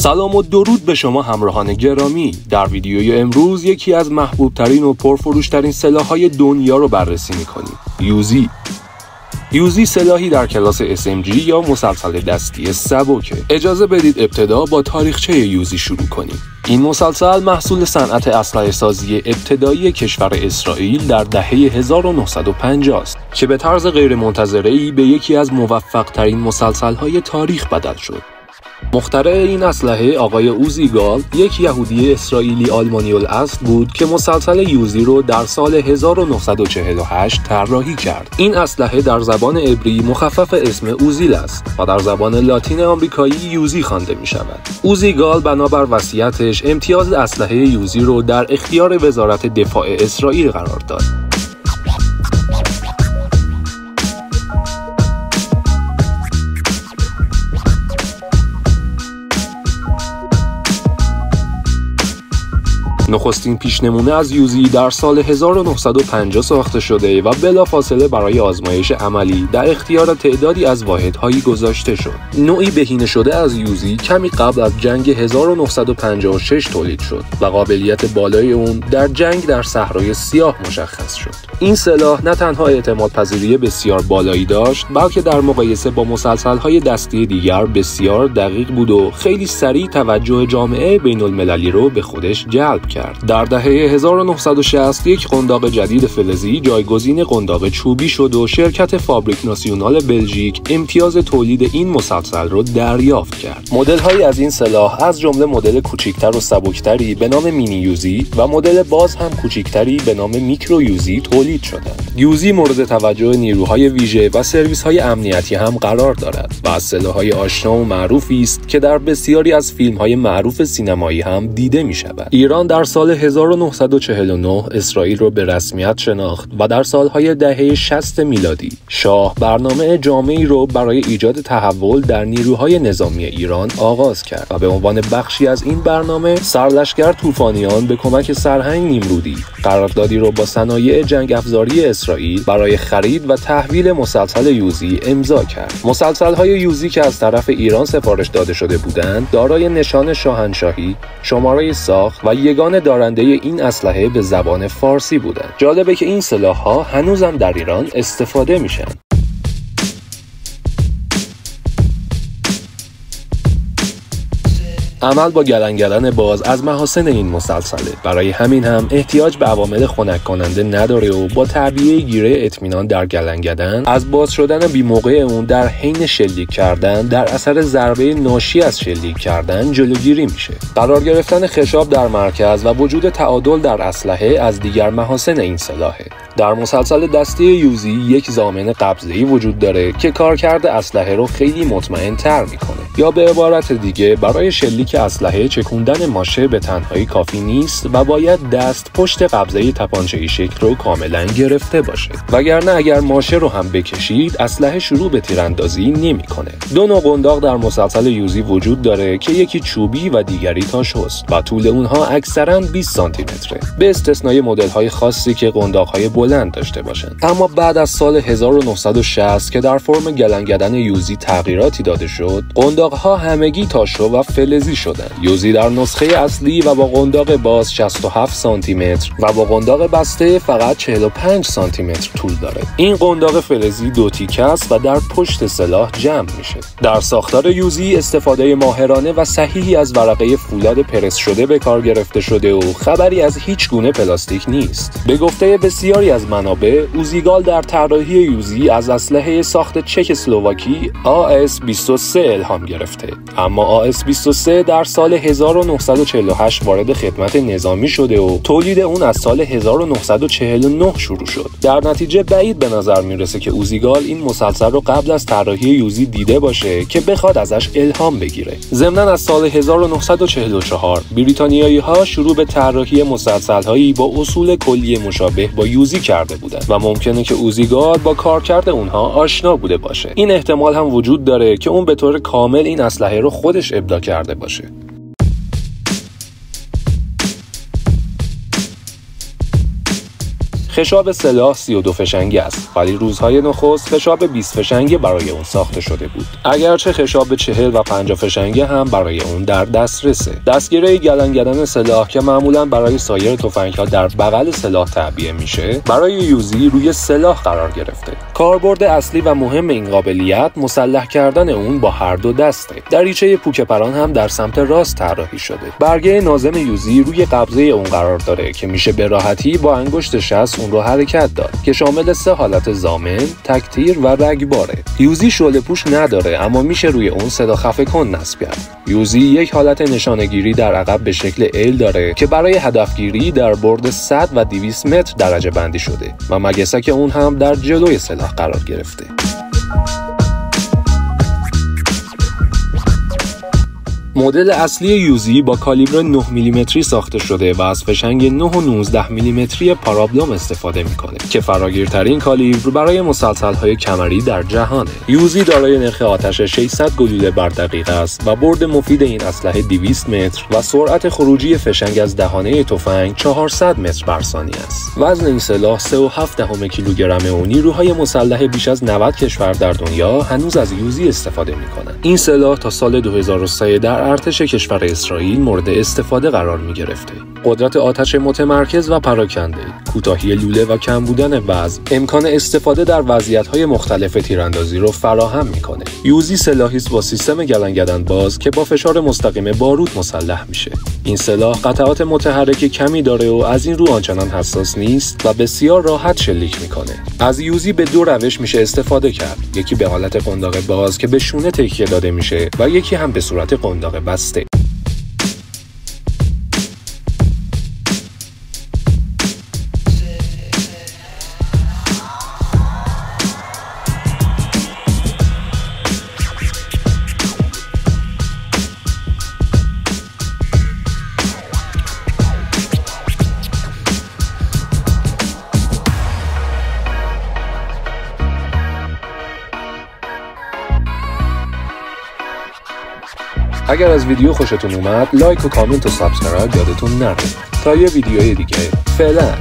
سلام و درود به شما همراهان گرامی. در ویدیوی امروز یکی از محبوب ترین و پرفروش ترین سلاح‌های دنیا رو بررسی می‌کنیم. یوزی سلاحی در کلاس SMG یا مسلسل دستی سبکه. اجازه بدید ابتدا با تاریخچه یوزی شروع کنیم. این مسلسل محصول صنعت اسلحه سازی ابتدایی کشور اسرائیل در دهه 1950 است که به طرز غیرمنتظره‌ای به یکی از موفق‌ترین مسلسل‌های تاریخ بدل شد. مخترع این اسلحه آقای اوزی گال یک یهودی اسرائیلی آلمانی الاصل بود که مسلسل یوزی رو در سال 1948 طراحی کرد. این اسلحه در زبان عبری مخفف اسم اوزیل است و در زبان لاتین آمریکایی یوزی خوانده می شود. اوزی گال بنابر وصیتش امتیاز اسلحه یوزی رو در اختیار وزارت دفاع اسرائیل قرار داد. نخستین پیشنمونه از یوزی در سال 1950 ساخته شده و بلافاصله برای آزمایش عملی در اختیار تعدادی از واحدهایی گذاشته شد. نوعی بهینه شده از یوزی کمی قبل از جنگ 1956 تولید شد و قابلیت بالای اون در جنگ در صحرای سیاه مشخص شد. این سلاح نه تنها اعتمادپذیری بسیار بالایی داشت، بلکه در مقایسه با مسلسل‌های دستی دیگر بسیار دقیق بود و خیلی سریع توجه جامعه بین‌المللی رو به خودش جلب کرد. در دهه 1960 یک قنداق جدید فلزی جایگزین قنداق چوبی شد و شرکت فابریک ناسیونال بلژیک امتیاز تولید این مسلسل را دریافت کرد. مدل‌هایی از این سلاح از جمله مدل کوچکتر و سبکتری به نام مینی یوزی و مدل باز هم کوچکتری به نام میکرو یوزی تولید شدند. یوزی مورد توجه نیروهای ویژه و سرویس‌های امنیتی هم قرار دارد و از سلاح‌های آشنا و معروفی است که در بسیاری از فیلم‌های معروف سینمایی هم دیده می‌شود. ایران در سال 1949 اسرائیل را به رسمیت شناخت و در سالهای دهه 60 میلادی شاه برنامه جامعی را برای ایجاد تحول در نیروهای نظامی ایران آغاز کرد و به عنوان بخشی از این برنامه سرلشکر طوفانیان به کمک سرهنگ نیمرودی قراردادی را با صنایع جنگ افزاری اسرائیل برای خرید و تحویل مسلسل یوزی امضا کرد. مسلسل‌های یوزی که از طرف ایران سفارش داده شده بودند دارای نشان شاهنشاهی، شماره ساخت و یگان دارنده این اسلحه به زبان فارسی بودند. جالبه که این سلاح‌ها هنوزم در ایران استفاده میشن. عمل با گلنگرن باز از محاسن این مسلسله. برای همین هم احتیاج به عوامل خنک کننده نداره و با تعبیه گیره اطمینان در گلنگدن از باز شدن بی‌موقع اون در حین شلیک کردن در اثر ضربه ناشی از شلیک کردن جلوگیری میشه. قرار گرفتن خشاب در مرکز و وجود تعادل در اسلحه از دیگر محاسن این سلاحه. در مسلسل دستی یوزی یک ضامن قبضه‌ای وجود داره که کارکرد اسلحه رو خیلی مطمئن‌تر میکنه. یا به عبارت دیگه برای شلیک اسلحه چکوندن ماشه به تنهایی کافی نیست و باید دست پشت قبضه تپانچه‌ای شکل رو کاملا گرفته باشه، وگرنه اگر ماشه رو هم بکشید اسلحه شروع به تیراندازی نمیکنه. دو نوع قنداق در مسلسل یوزی وجود داره که یکی چوبی و دیگری تاشوست و طول اونها اکثرا 20 سانتی متره، به استثنای مدل‌های خاصی که قنداق‌های بلند داشته باشند. اما بعد از سال 1960 که در فرم گلنگدن یوزی تغییراتی داده شد، قنداق‌ها همگی تاشو و فلزی شدند. یوزی در نسخه اصلی و با قنداق باز 67 سانتی متر و با قنداق بسته فقط 45 سانتی متر طول داره. این قنداق فلزی دو تیکه است و در پشت سلاح جمع میشه. در ساختار یوزی استفاده ماهرانه و صحیحی از ورقه فولاد پرس شده به کار گرفته شده و خبری از هیچ گونه پلاستیک نیست. به گفته بسیاری از منابع، اوزیگال در طراحی یوزی از اسلحه ساخت چک اسلواکی AS-23 الهام گرفته، اما AS-23 در سال 1948 وارد خدمت نظامی شده و تولید اون از سال 1949 شروع شد. در نتیجه بعید به نظر میرسه که اوزیگال این مسلسل رو قبل از طراحی یوزی دیده باشه که بخواد ازش الهام بگیره. ضمناً از سال 1944 بریتانیایی‌ها شروع به طراحی مسلسل‌هایی با اصول کلی مشابه با یوزی کرده بودند و ممکنه که اوزیگال با کارکرد اونها آشنا بوده باشه. این احتمال هم وجود داره که اون به طور کامل این اسلحه رو خودش ابداع کرده باشه. خشاب سلاح 32 فشنگی است، ولی روزهای نخست خشاب 20 فشنگی برای اون ساخته شده بود. اگرچه خشاب 40 و 50 فشنگی هم برای اون در دسترسه. دستگیره گلنگدن سلاح که معمولا برای سایر تفنگ‌ها در بغل سلاح تعبیه میشه، برای یوزی روی سلاح قرار گرفته. کاربرد اصلی و مهم این قابلیت مسلح کردن اون با هر دو دسته. دریچه پوک پران هم در سمت راست طراحی شده. برگه ناظم یوزی روی قبضه اون قرار داره که میشه به راحتی با انگشت شست اون رو حرکت داد که شامل 3 حالت ضامن، تک‌تیر و رگباره. یوزی شعله پوش نداره، اما میشه روی اون صدا خفه کن نصب کرد. یوزی یک حالت نشانه‌گیری در عقب به شکل ال داره که برای هدفگیری در برد 100 و 200 متر درجه بندی شده و مگسک اون هم در جلوی سلاح قرار گرفته. مدل اصلی یوزی با کالیبر 9 میلیمتری ساخته شده و از فشنگ 9 و 19 میلیمتری پارابلوم استفاده میکنه که فراگیرترین کالیبر برای مسلسل‌های کمری در جهانه. یوزی دارای نرخ آتش 600 گلوله بر دقیقه است و برد مفید این اسلحه 200 متر و سرعت خروجی فشنگ از دهانه تفنگ 400 متر بر ثانیه است. وزن این سلاح 3.7 کیلوگرمه و نیروهای مسلح بیش از 90 کشور در دنیا هنوز از یوزی استفاده میکنن. این سلاح تا سال 2003 در ارتش کشور اسرائیل مورد استفاده قرار می گرفته. قدرت آتش متمرکز و پراکنده، کوتاهی لوله و کم بودن وزن، امکان استفاده در وضعیت‌های مختلف تیراندازی رو فراهم می‌کنه. یوزی سلاحی است با سیستم گلنگدن باز که با فشار مستقیم بارود مسلح میشه. این سلاح قطعات متحرک کمی داره و از این رو آنچنان حساس نیست و بسیار راحت شلیک می‌کنه. از یوزی به 2 روش میشه استفاده کرد. یکی به حالت قنداق باز که به شونه تکیه داده میشه و یکی هم به صورت قنداق بسته. اگر از ویدیو خوشتون اومد لایک و کامنت و سابسکرایب یادتون نره تا یه ویدیوی دیگه. فعلا